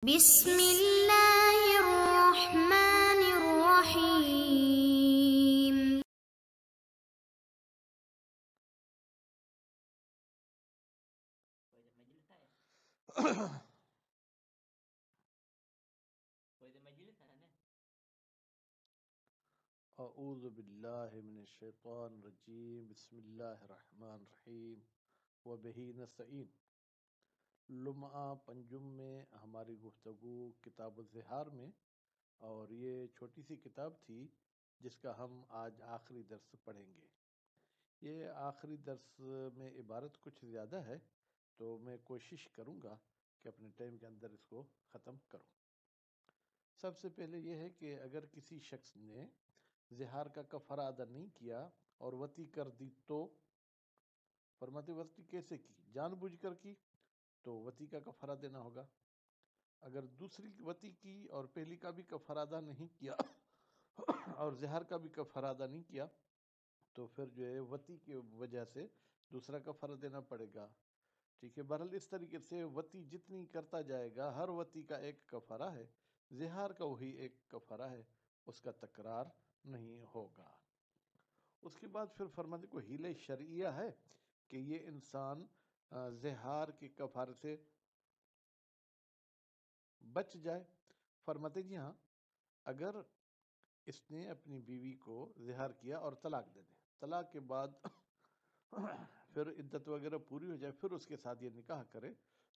بسم اللہ الرحمن الرحیم۔ اعوذ باللہ من الشیطان الرجیم، بسم اللہ الرحمن الرحیم، وبہ نستعین۔ لمعہ پنجم میں ہماری گفتگو کتاب الظہار میں، اور یہ چھوٹی سی کتاب تھی جس کا ہم آج آخری درس پڑھیں گے۔ یہ آخری درس میں عبارت کچھ زیادہ ہے، تو میں کوشش کروں گا کہ اپنے ٹائم کے اندر اس کو ختم کروں۔ سب سے پہلے یہ ہے کہ اگر کسی شخص نے زہار کا کفارہ ادا نہیں کیا اور وطی کر دی تو فرماتے وطی کیسے کی؟ جان بوجھ کر کی تو وطی کا کفارہ دینا ہوگا۔ اگر دوسری وطی کی اور پہلی کا بھی کفارہ ادا نہیں کیا اور زہار کا بھی کفارہ ادا نہیں کیا تو پھر جو ہے وطی کی وجہ سے دوسرا کفارہ دینا پڑے گا۔ ٹھیک ہے، بہرحال اس طریقے سے وطی جتنی کرتا جائے گا، ہر وطی کا ایک کفارہ ہے، زہار کا وہی ایک کفارہ ہے، اس کا تکرار نہیں ہوگا۔ اس کے بعد پھر فرماتے کو حیلہ شرعیہ ہے کہ یہ انسان زہار کے کفارے سے بچ جائے۔ فرماتے جی ہاں، اگر اس نے اپنی بیوی کو زہار کیا اور طلاق دے دے، طلاق کے بعد پھر عدت وغیرہ پوری ہو جائے، پھر اس کے ساتھ یہ نکاح کرے،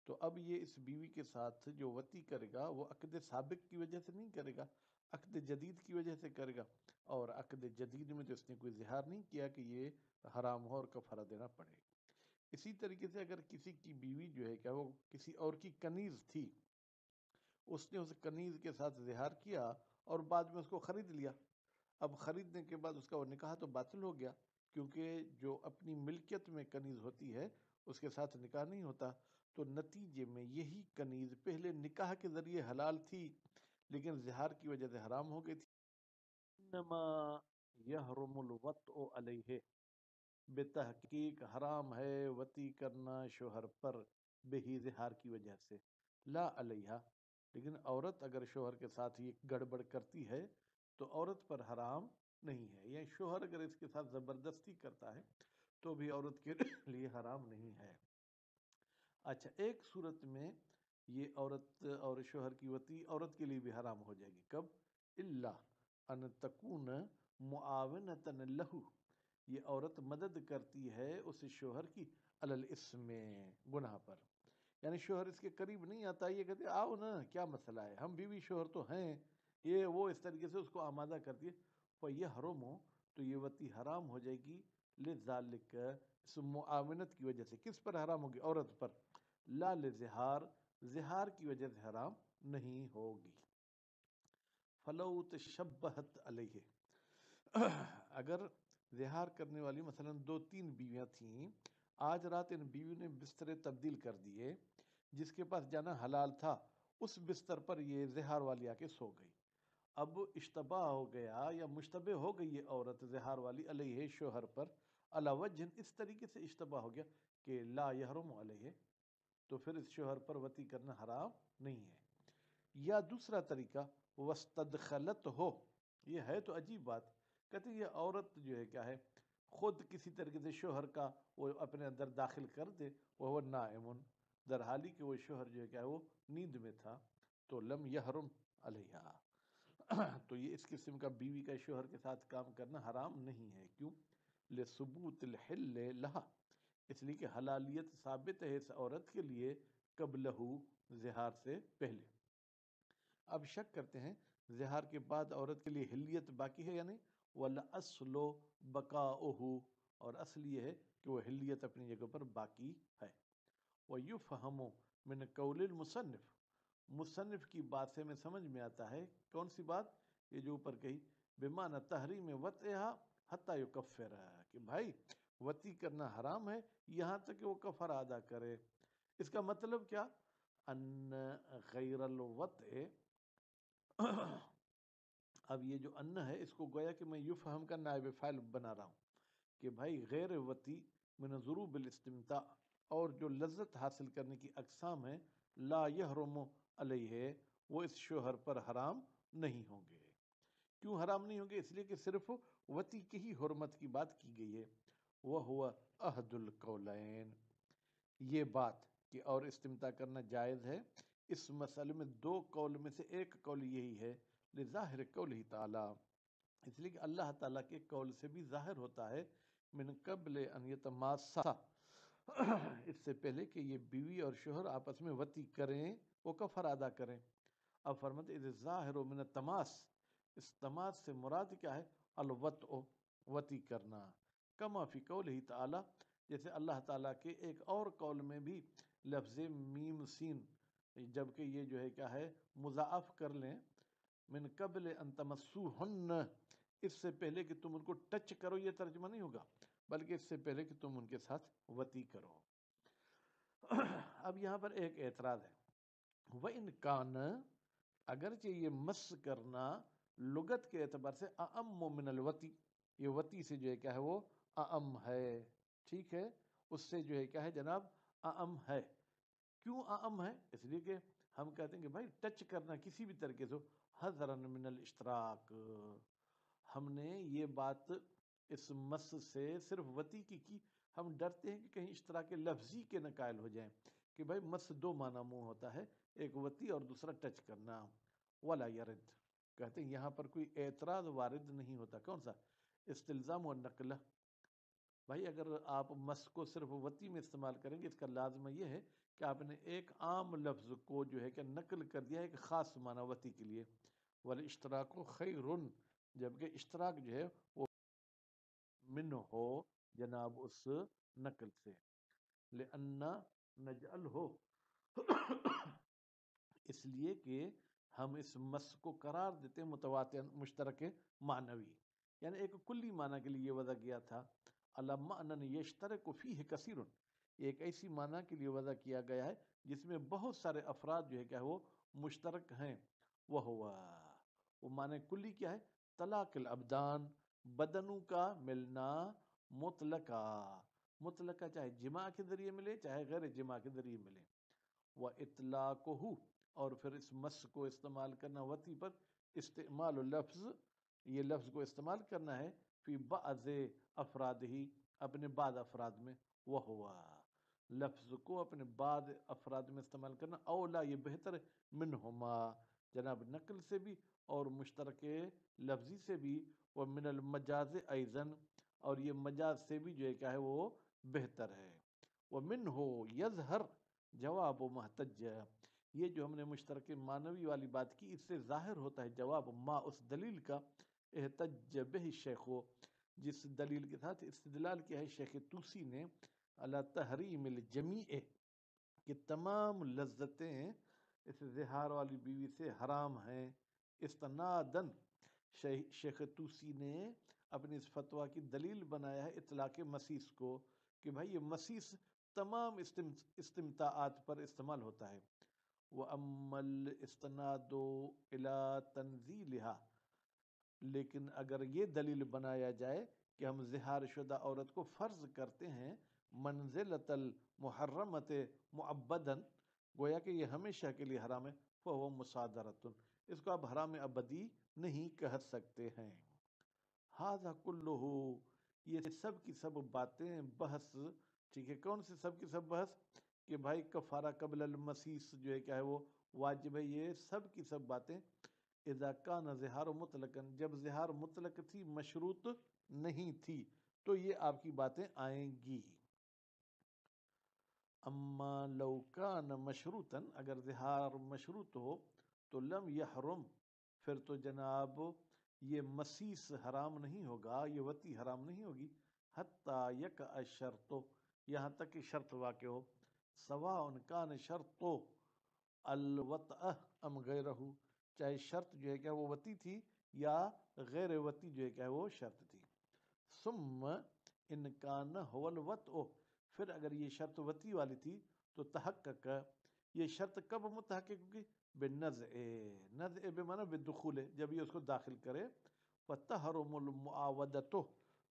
تو اب یہ اس بیوی کے ساتھ جو وطی کرے گا وہ عقد سابق کی وجہ سے نہیں کرے گا، عقد جدید کی وجہ سے کرے گا، اور عقد جدید میں تو اس نے کوئی زہار نہیں کیا کہ یہ حرام ہو اور کفارہ دینا پڑے۔ اسی طریقے سے اگر کسی کی بیوی جو ہے کیا وہ کسی اور کی کنیز تھی، اس نے اس کنیز کے ساتھ زہار کیا اور بعد میں اس کو خرید لیا، اب خریدنے کے بعد اس کا وہ نکاح تو باطل ہو گیا، کیونکہ جو اپنی ملکیت میں کنیز ہوتی ہے اس کے ساتھ نکاح نہیں ہوتا، تو نتیجے میں یہی کنیز پہلے نکاح کے ذریعے حلال تھی لیکن زہار کی وجہ سے حرام ہو گئی تھی۔ انما یحرم الوطء علیہ، بے تحقیق حرام ہے وطی کرنا شوہر پر، بہی زہار کی وجہ سے، لا علیہ، لیکن عورت اگر شوہر کے ساتھ یہ گڑبڑ کرتی ہے تو عورت پر حرام نہیں ہے، یا شوہر اگر اس کے ساتھ زبردستی کرتا ہے تو بھی عورت کے لیے حرام نہیں ہے۔ اچھا، ایک صورت میں یہ عورت اور شوہر کی وطی عورت کے لیے بھی حرام ہو جائے گی، کب؟ الا ان تکون معاونۃ لہ، یہ عورت مدد کرتی ہے اس شوہر کی علی الاسم، گناہ پر، یعنی شوہر اس کے قریب نہیں آتا، یہ کہتے آؤ نا کیا مسئلہ ہے، ہم بیوی شوہر تو ہیں، یہ وہ اس طریقے سے اس کو آمادہ کرتی ہے، فیحرم، تو یہ وطی حرام ہو جائے گی، لذالک، اس معاونت کی وجہ سے، کس پر حرام ہوگی؟ عورت پر، لا لزہار، زہار کی وجہ سے حرام نہیں ہوگی۔ فلو تشبہت علیہ، اگر زہار کرنے والی مثلا 2-3 بیویاں تھیں، آج رات ان بیویوں نے بسترے تبدیل کر دیے، جس کے پاس جانا حلال تھا اس بستر پر یہ زہار والی آ کے سو گئی، اب اشتباہ ہو گیا یا مشتبہ ہو گئی یہ عورت زہار والی علیہ شوہر پر، علی وجہ، اس طریقے سے اشتباہ ہو گیا کہ لا یحرم علیہ، تو پھر اس شوہر پر وطی کرنا حرام نہیں ہے۔ یا دوسرا طریقہ، وستدخلت ہو، یہ ہے تو عجیب بات، کہتے ہیں یہ عورت جو ہے کیا ہے، خود کسی طریقے سے شوہر کا وہ اپنے اندر داخل کر دے، وہ نائم، در حالی کہ وہ شوہر جو ہے کیا ہے وہ نیند میں تھا، تو لم یحرم علیہ، تو یہ اس قسم کا بیوی کا شوہر کے ساتھ کام کرنا حرام نہیں ہے، کیوں؟ لثبوت الحل لہا، اس لیے کہ حلالیت ثابت ہے اس عورت کے لیے قبلہ، زہار سے پہلے۔ اب شک کرتے ہیں زہار کے بعد عورت کے لیے حلیت باقی ہے یا نہیں؟ وَالْأَصْلُ بَقَاؤُهُ، اور اصل یہ ہے کہ وہ حلیت اپنی جگہ پر باقی ہے۔ وَيُفْهَمُ مِنْ قَوْلِ الْمُصَنِّفِ، مصنف کی بات سے میں سمجھ میں آتا ہے، کون سی بات؟ یہ جو اوپر کہی، بِمَعنَى تَحْرِيمِ وَطْئِهَا حَتَّى يُكَفِّرَ، کہ بھائی وطی کرنا حرام ہے یہاں تک کہ وہ کفارہ ادا کرے۔ اس کا مطلب کیا؟ ان غیر الوطء، اب یہ جو ان ہے اس کو گویا کہ میں یفہم کا نائب فاعل بنا رہا ہوں کہ بھائی غیر وطی من ضروب الاستمتاع، اور جو لذت حاصل کرنے کی اقسام ہیں، لا یحرم علیہ، وہ اس شوہر پر حرام نہیں ہوں گے۔ کیوں حرام نہیں ہوں گے؟ اس لیے کہ صرف وتی کی ہی حرمت کی بات کی گئی ہے۔ وَهُوَ أَحَدُ الْقَوْلَيْن، یہ بات کہ اور استمتاع کرنا جائز ہے، اس مسئلے میں دو قول میں سے ایک قول یہی ہے، لظاہر قولہ تعالی، اس لیے کہ اللہ تعالیٰ کے قول سے بھی ظاہر ہوتا ہے، من قبل ان یتماسا، اس سے پہلے کہ یہ بیوی اور شوہر آپس میں وتی کریں، وہ کفر ادا کریں۔ اب فرماتے اذ ظاہر من التماس، اس تماس سے مراد کیا ہے؟ الوطء، وتی کرنا، کما فی قولہ تعالی، جیسے اللہ تعالیٰ کے ایک اور قول میں بھی لفظ میم سین، جبکہ یہ جو ہے کیا ہے مضاعف کر لیں، من قبل ان تمسوہن، اس سے پہلے کہ تم ان کو ٹچ کرو، یہ ترجمہ نہیں ہوگا، بلکہ اس سے پہلے کہ تم ان کے ساتھ وتی کرو۔ اب یہاں پر ایک اعتراض ہے، وَإِنْ كَانَ، اگرچہ یہ مس کرنا لغت کے اعتبار سے اعم من الوتی، یہ وتی سے جو ہے کیا ہے وہ اعم ہے، ٹھیک ہے، اس سے جو ہے کیا ہے جناب اعم ہے۔ کیوں اعم ہے؟ اس لیے کہ ہم کہتے ہیں کہ بھائی ٹچ کرنا کسی بھی طریقے سے حذرا من الاشتراک، ہم نے یہ بات اس مس سے صرف وتی کی، ہم ڈرتے ہیں کہ کہیں اشتراک لفظی کے نہ قائل ہو جائیں، کہ بھائی مس دو معنی منہ ہوتا ہے، ایک وتی اور دوسرا ٹچ کرنا۔ ولا یرد، کہتے ہیں یہاں پر کوئی اعتراض وارد نہیں ہوتا، کون سا؟ استلزام و نقل، بھائی اگر آپ مس کو صرف وتی میں استعمال کریں گے، اس کا لازمہ یہ ہے کہ آپ نے ایک عام لفظ کو جو ہے کہ نقل کر دیا ہے ایک خاص معنی وتی کے لیے۔ والاشتراک خیر، جبکہ اشتراک جو ہے وہ من ہو جناب اس نقل سے، لأن نجعل ہو، اس لیے کہ ہم اس مس کو قرار دیتے ہیں متواتر مشترک معنوی، یعنی ایک کلی معنی کے لیے یہ وضع کیا تھا، علامہ ان یشترک فیہ کثیر، ایک ایسی معنی کے لیے وضع کیا گیا ہے جس میں بہت سارے افراد جو ہے کیا وہ مشترک ہیں۔ وہ معنی کلی کیا ہے؟ طلاق الابدان، بدنوں کا ملنا، مطلقہ چاہے جماع کے ذریعے ملے چاہے غیر جماع کے ذریعے ملے، وہ اطلاقہ، اور پھر اس مس کو استعمال کرنا وتی پر، استعمال لفظ، یہ لفظ کو استعمال کرنا ہے فی بعض افراد ہی، اپنے بعض افراد میں، وہ ہوا لفظ کو اپنے بعض افراد میں استعمال کرنا، اولا یہ بہتر ہے، منہما جناب نقل سے بھی اور مشترک لفظی سے بھی، وہ من المجاز ایضاً، اور یہ مجاز سے بھی جو ہے کیا ہے وہ بہتر ہے۔ وَمِنْهُ يَظْهَرُ جواب و محتج، یہ جو ہم نے مشترک معنوی والی بات کی، اس سے ظاہر ہوتا ہے جواب ما، اس دلیل کا، احتج بہ شیخ، جس دلیل کے ساتھ استدلال کیا ہے شیخ توسی نے، علی تحریم الجمیع، کہ تمام لذتیں اس زہار والی بیوی سے حرام ہیں، استنادن، شیخ توسی نے اپنی اس فتویٰ کی دلیل بنایا ہے اطلاق مسیس کو، کہ بھائی یہ مسیس تمام استمتاعات پر استعمال ہوتا ہے۔ وَأَمَّا الْإِسْتِنَادُ إِلَىٰ تَنزِيلِهَا، لیکن اگر یہ دلیل بنایا جائے کہ ہم زہار شدہ عورت کو فرض کرتے ہیں منزلۃ المحرمت معبداً، گویا کہ یہ ہمیشہ کے لیے حرام ہے، فَهُوَ مُصَادَرَةٌ، اس کو آپ حرام ابدی نہیں کہہ سکتے ہیں۔ ھذا کلہ، یہ سب کی سب باتیں بحث، ٹھیک ہے، کون سے سب کی سب بحث؟ کہ بھائی کفارہ قبل المسیس جو ہے کیا ہے وہ واجب ہے، یہ سب کی سب باتیں اذا کان زہار مطلقاً، جب زہار مطلق تھی مشروط نہیں تھی، تو یہ آپ کی باتیں آئیں گی۔ اما لو کان مشروطاً، اگر زہار مشروط ہو تو لم یحرم، پھر تو جناب یہ مسیس حرام نہیں ہوگا، یہ وتی حرام نہیں ہوگی، حتیٰ یقع الشرط، یہاں تک کہ شرط واقع ہو، سواء کان شرط الوطأ ام غیرہ، چاہے شرط جو ہے کیا وہ وتی تھی یا غیر وتی جو ہے کیا وہ شرط تھی۔ ثم ان کان هو الوطء، پھر اگر یہ شرط وتی والی تھی تو تحقق، یہ شرط کب متحقق ہوگی؟ بالنزع، نزع بمعنی بالدخول، جب یہ اس کو داخل کرے، فتحرم المعاودۃ،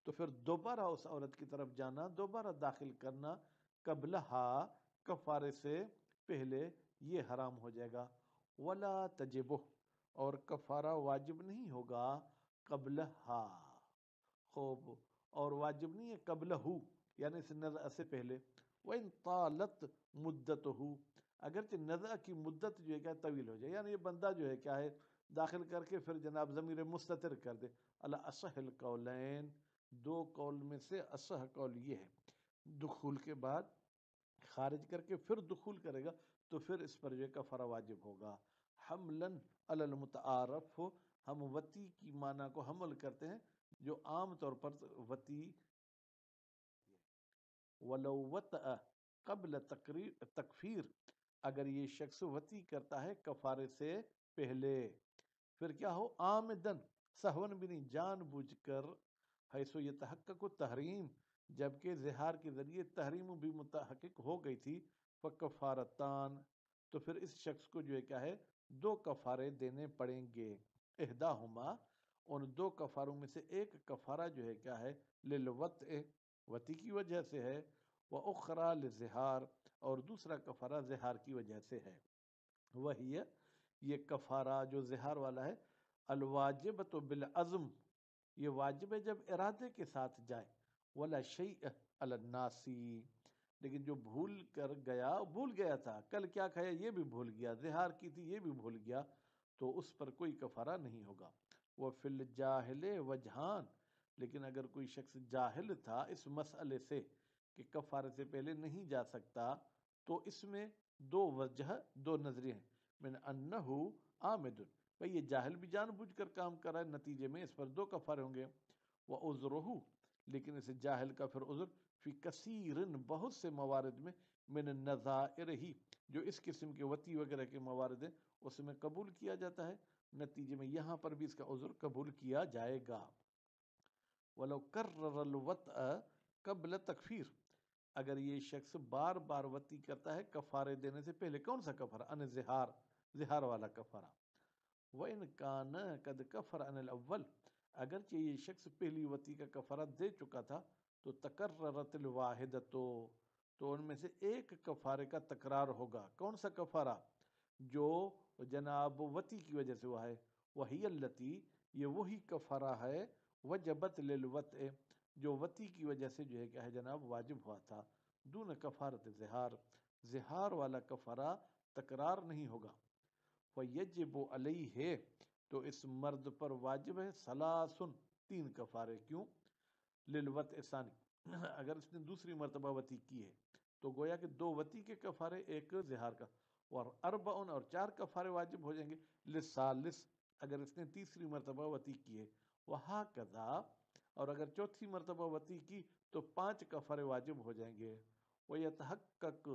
تو پھر دوبارہ اس عورت کی طرف جانا، دوبارہ داخل کرنا، قبلہا، کفارے سے پہلے، یہ حرام ہو جائے گا۔ ولا تجبہ، اور کفارہ واجب نہیں ہوگا قبلہا، خوب، اور واجب نہیں ہے قبلہ، یعنی اس نزع سے پہلے. وَإِن طالت مدتہ، اگرچہ نزع کی مدت جو ہے کیا طویل ہو جائے، یعنی یہ بندہ جو ہے کیا ہے داخل کر کے پھر جناب ضمیر مستتر کر دے. اللہ اصح القولین، دو قول میں سے اصح قول یہ ہے، دخول کے بعد خارج کر کے پھر دخول کرے گا تو پھر اس پر جو کفارہ واجب ہوگا. حملاً علی المتعارف، ہم وتی کی معنی کو حمل کرتے ہیں جو عام طور پر وتی. ولو وطأ قبل تکفیر، اگر یہ شخص وتی کرتا ہے کفارے سے پہلے، پھر کیا ہو آمدن، سہون بھی نہیں، جان بوجھ کر، حیث یتحقق تحریم، جبکہ زہار کے ذریعے تحریم بھی متحقق ہو گئی تھی، فکفارتان، تو پھر اس شخص کو جو ہے کیا ہے دو کفارے دینے پڑیں گے. احداہما، ان دو کفاروں میں سے ایک کفارہ جو ہے کیا ہے للوطء، وتی کی وجہ سے ہے، وَأُخْرَى لِزِہار، اور دوسرا کفارہ زہار کی وجہ سے ہے. وہی یہ کفارہ جو زہار والا ہے، الواجبۃ بالعزم، یہ واجب ہے جب ارادے کے ساتھ جائے، ولا شیء علی الناس، لیکن جو بھول گیا تھا، کل کیا کھایا یہ بھی بھول گیا، زہار کی تھی یہ بھی بھول گیا، تو اس پر کوئی کفارہ نہیں ہوگا. وفی الجاہل وجہان، لیکن اگر کوئی شخص جاہل تھا اس مسئلے سے کہ کفارے سے پہلے نہیں جا سکتا، تو اس میں دو وجہ، دو نظریے ہیں. من انہو عامد، بھئی یہ جاہل بھی جان بوجھ کر کام کر رہا ہے، نتیجے میں اس پر دو کفارے ہوں گے. وعذرہ، لیکن اس جاہل کا پھر عذر فی کثیر، بہت سے موارد میں، من النظائر ہی، جو اس قسم کے وتی وغیرہ کے موارد ہیں اس میں قبول کیا جاتا ہے، نتیجے میں یہاں پر بھی اس کا عذر قبول کیا جائے گا. ولو کرر الوطء قبل تکفیر، اگر یہ شخص بار بار وتی کرتا ہے کفارے دینے سے پہلے، کون سا کفارہ؟ ان زہار، زہار والا کفارہ. وَإِن كَانَ قَدْ كَفَرَ عَنِ الْأَوَّلِ، اگرچہ یہ شخص پہلی وتی کا کفارہ دے چکا تھا، تو تکررت الواحدۃ، تو ان میں سے ایک کفارے کا تکرار ہوگا. کون سا کفارہ؟ جو جناب وتی کی وجہ سے ہوا ہے. وہی التی، یہ وہی کفارہ ہے، وجبت للوطء، جو وتی کی وجہ سے جو ہے کیا ہے جناب واجب ہوا تھا. دون کفارت زہار، زہار والا کفارہ تکرار نہیں ہوگا. فیجب علیہ، تو اس مرد پر واجب ہے ثلاثن، تین کفارے. کیوں؟ للوطء ثانی، اگر اس نے دوسری مرتبہ وتی کی ہے تو گویا کہ دو وتی کے کفارے، ایک زہار کا، اور اربعن، اور چار کفارے واجب ہو جائیں گے للثالث، اگر اس نے تیسری مرتبہ وتی کی ہے. وہکذا، اور اگر چوتھی مرتبہ وتی کی تو پانچ کفارے واجب ہو جائیں گے. ویتحقق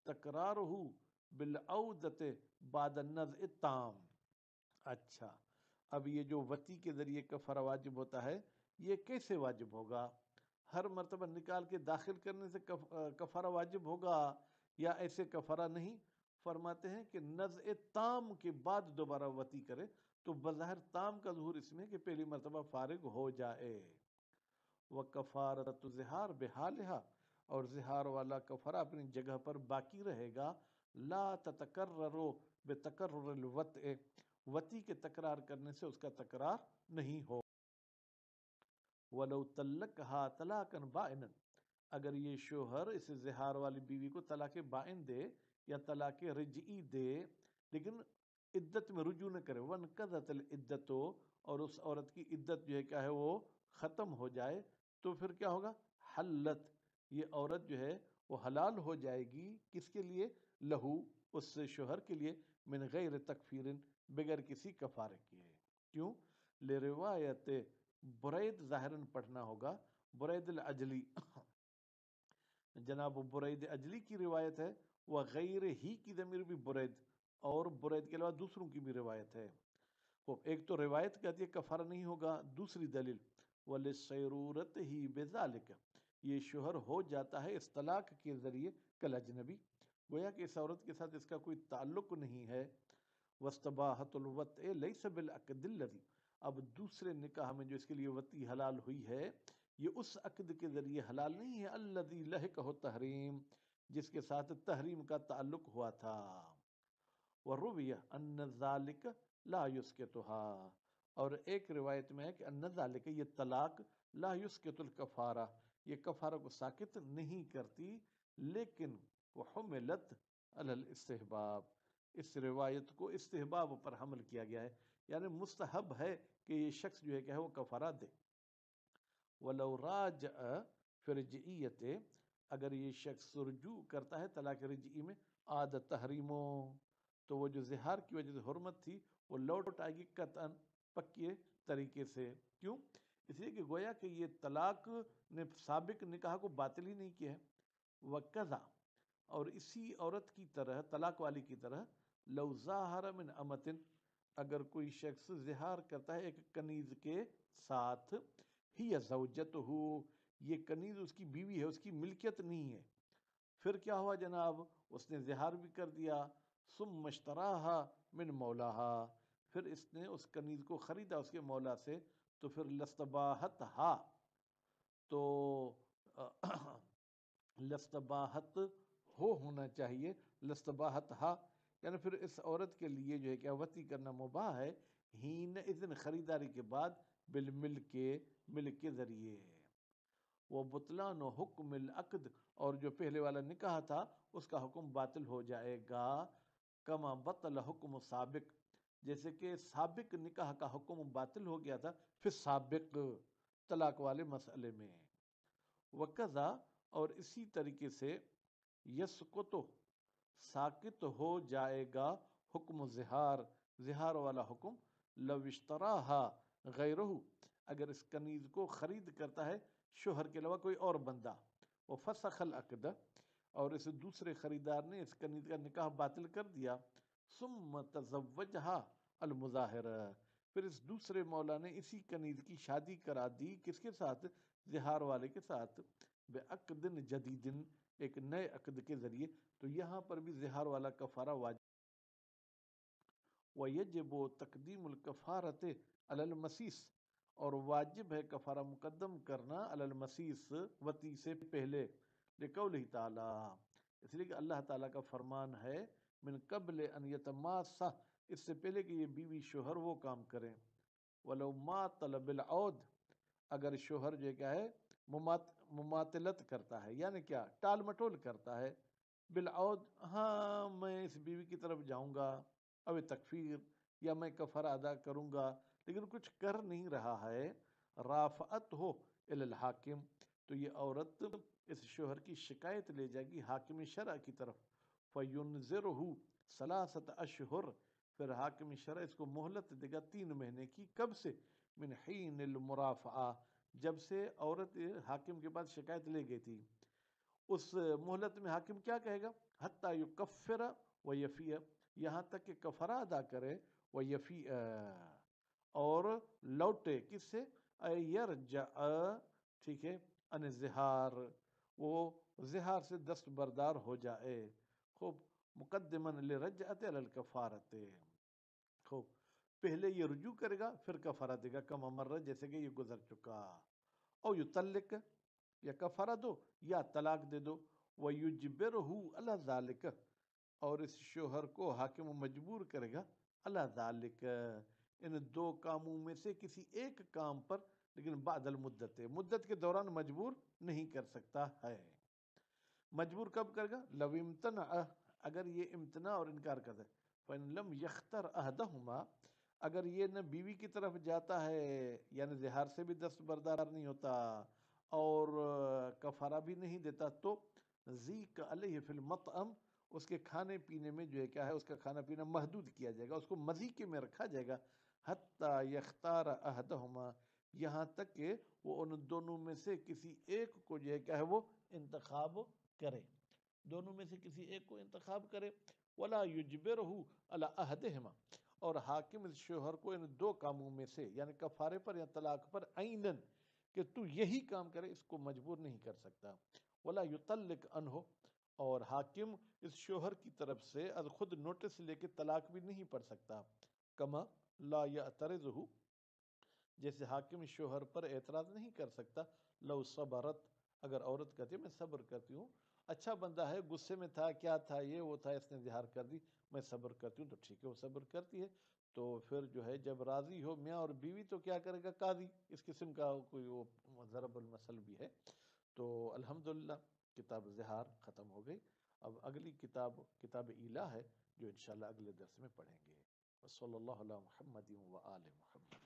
تکرارہ بالعودۃ بعد النزع التام. اچھا، اب یہ جو وتی کے ذریعے کفارہ واجب ہوتا ہے یہ کیسے واجب ہوگا؟ ہر مرتبہ نکال کے داخل کرنے سے کفارہ واجب ہوگا یا ایسے کفارہ نہیں؟ فرماتے ہیں کہ نزع تام کے بعد دوبارہ وتی کرے تو بظاہر تام کا ظہور اس میں کہ پہلی مرتبہ فارغ ہو جائے. وَكَفَارَةُ زِہار بِحَالِهَا، اور زہار والا کفارہ اپنی جگہ پر باقی رہے گا. لا تتکرر بتکرر الوطء، وتی کے تکرار کرنے سے اس کا تکرار نہیں ہو. وَلَوْ طَلَّقَهَا طَلَاقًا بَائِنًا، اگر یہ شوہر اس زہار والی بیوی کو طلاق بائن دے یا طلاق رجعی دے لیکن عدت میں رجوع نہ کرے، وَانْقَضَتِ الْعِدَّةُ، اور اس عورت کی عدت جو ہے کیا ہے وہ ختم ہو جائے، تو پھر کیا ہوگا؟ حلت، یہ عورت جو ہے وہ حلال ہو جائے گی. کس کے لیے؟ لہو، اس شوہر کے لیے، من غیر تکفیر، بغیر کسی کفارے کے. کیوں؟ لروایت برید، ظاہراً پڑھنا ہوگا، برید العجلی، جناب برید اجلی کی روایت ہے. وہ غیر ہی کی ضمیر بھی برید، اور برید کے علاوہ دوسروں کی بھی روایت ہے. ایک تو روایت کہتی ہے کفارہ نہیں ہوگا، دوسری دلیل وَلِلسَّيْرُورَتِ ہی بِذَالِکَ، یہ شوہر ہو جاتا ہے اس طلاق کے ذریعے کل اجنبی، گویا کہ اس عورت کے ساتھ اس کا کوئی تعلق نہیں ہے. وَاسْتَبَاحَةُ الْوَطْءِ لَيْسَ بِالْعَقْدِ الَّذِي، اب دوسرے نکاح میں جو اس کے لیے وطی حلال ہوئی ہے یہ اس عقد کے ذریعے حلال نہیں ہے الذی لحقہ تحریم، جس کے ساتھ تحریم کا تعلق ہوا تھا. ورویہ ان ذالک لا یسکتها، اور ایک روایت میں ہے کہ ان ذالک، یہ طلاق، لا یسکت الکفارہ، یہ کفارہ کو ساکت نہیں کرتی، لیکن وحملت علی الاستحباب، اس روایت کو استحباب پر حمل کیا گیا ہے، یعنی مستحب ہے کہ یہ شخص جو ہے کہ وہ کفارہ دے۔ وَلَوْ رَاجَعَ فِي رِجْعِيَّتِ، اگر یہ شخص رجوع کرتا ہے طلاق رجعی میں، عاد تحریمو، تو وہ جو زہار کی وجہ سے حرمت تھی وہ لوٹ آئے گی قطعاً، پکے طریقے سے۔ کیوں؟ اس لیے کہ گویا کہ یہ طلاق نے سابق نکاح کو باطل ہی نہیں کیا ہے۔ وَقَذَا، اور اسی عورت کی طرح، طلاق والی کی طرح، لو ظاہر من امتن، اگر کوئی شخص زہار کرتا ہے ایک کنیز کے ساتھ، ہی زوجت ہو، یہ کنیز اس کی بیوی ہے، اس کی ملکیت نہیں ہے، پھر کیا ہوا جناب، اس نے زہار بھی کر دیا، ثم اشتراہا من مولاہا، پھر اس نے اس کنیز کو خریدا اس کے مولا سے، تو پھر لستباہتہا، تو لستباہت ہونا چاہیے، لستباہت ہا، یعنی پھر اس عورت کے لیے جو ہے کہ وطی کرنا مباح ہے، ہین اذن، خریداری کے بعد، بالملک، ملک کے ذریعے۔ وہ بطلان و حکم العقد، اور جو پہلے والا نکاح تھا اس کا حکم باطل ہو جائے گا، کما بطل حکم سابق، جیسے کہ سابق نکاح کا حکم باطل ہو گیا تھا پھر سابق طلاق والے مسئلے میں۔ وقضا، اور اسی طریقے سے، یسقط، ساقط ہو جائے گا، حکم زہار، زہار والا حکم، لو اشتراہا غیرہ، اگر اس کنیز کو خرید کرتا ہے شوہر کے علاوہ کوئی اور بندہ، وہ فسخ العقد، اور اس دوسرے خریدار نے اس کنیز کا نکاح باطل کر دیا، ثم تزوجہا المظاہر، پھر اس دوسرے مولا نے اسی کنیز کی شادی کرا دی، کس کے ساتھ؟ زہار والے کے ساتھ، بعقد جدید، ایک نئے عقد کے ذریعے، تو یہاں پر بھی زہار والا کفارہ واجب۔ وَيَجِبُ تقدیم الکفارۃ علی المسیس، اور واجب ہے کفارہ مقدم کرنا علی المسیس، وطی سے پہلے، لقولہ تعالی، اس لیے کہ اللہ تعالیٰ کا فرمان ہے، من قبل ان یتماسا، اس سے پہلے کہ یہ بیوی شوہر وہ کام کریں، ولو ماطل بالعود، اگر شوہر جو کیا ہے مماطلت کرتا ہے، یعنی کیا، ٹال مٹول کرتا ہے، بالعود، ہاں میں اس بیوی کی طرف جاؤں گا، اب تکفیر، یا میں کفارہ ادا کروں گا، لیکن کچھ کر نہیں رہا ہے، رافعت ہو الی الحاکم، تو یہ عورت اس شوہر کی شکایت لے جائے گی حاکم شرع کی طرف، فینظرہ ثلاثۃ اشہر، پھر حاکم شرع اس کو مہلت دے گا 3 مہینے کی، کب سے؟ من حین المرافعہ، جب سے عورت حاکم کے پاس شکایت لے گئی تھی، اس مہلت میں حاکم کیا کہے گا؟ حتی یکفر و یفی، یہاں تک کہ کفارہ ادا کرے، و یفی، اور لوٹے، کس سے؟ یرجع، ٹھیک ہے، ان زہار، وہ زہار سے دستبردار ہو جائے، خوب، مقدماً لرجعت علی الکفارۃ، خوب، پہلے یہ رجوع کرے گا پھر کفارہ دے گا، کما مر، جیسے کہ یہ گزر چکا، او یطلق، یا کفارہ دو یا طلاق دے دو، وَيُجْبِرُهُ عَلَى ذَلِكَ، اور اس شوہر کو حاکم مجبور کرے گا، عَلَى ذَلِكَ، ان 2 کاموں میں سے کسی ایک کام پر، لیکن بعد المدت، مدت کے دوران مجبور نہیں کر سکتا ہے۔ مجبور کب کرے گا؟ لو امتنع، اگر یہ امتناع اور انکار کرتا ہے، فَإِن لَمْ يَخْتَرْ أَحَدَهُمَا، اگر یہ نہ بیوی کی طرف جاتا ہے، یعنی زہار سے بھی دستبردار نہیں ہوتا اور کفارہ بھی نہیں دیتا، تو ذیق علیہ فی المطعم، اس کے کھانے پینے میں جو ہے کیا ہے، اس کا کھانا پینا محدود کیا جائے گا، اس کو مذیقے میں رکھا جائے گا، حتیٰ یختار احدہما، یہاں تک کہ وہ ان دونوں میں سے کسی ایک کو جو ہے کیا ہے وہ انتخاب کرے، دونوں میں سے کسی ایک کو انتخاب کرے، ولا یجبرہ علی احدہما، اور حاکم اس شوہر کو ان 2 کاموں میں سے، یعنی کفارے پر یا طلاق پر، عیناً، کہ تو یہی کام کرے، اس کو مجبور نہیں کر سکتا، ولا یطلق عنہ، اور حاکم اس شوہر کی طرف سے از خود نوٹس لے کے طلاق بھی نہیں پڑھ سکتا، کما لا یعترضہ، جیسے حاکم اس شوہر پر اعتراض نہیں کر سکتا، لو صبرت، اگر عورت کہتی ہے میں صبر کرتی ہوں، اچھا بندہ ہے، غصے میں تھا، کیا تھا، یہ وہ تھا، اس نے اظہار کر دی، میں صبر کرتی ہوں، تو ٹھیک ہے وہ صبر کرتی ہے، تو پھر جو ہے جب راضی ہو میاں اور بیوی تو کیا کرے گا قاضی، اس قسم کا کوئی وہ ضرب المثل بھی ہے۔ تو الحمدللہ کتاب زہار ختم ہو گئی، اب اگلی کتاب کتاب ایلا ہے جو انشاءاللہ اگلے درس میں پڑھیں گے۔ صلی اللہ علیہ محمد و آل محمد۔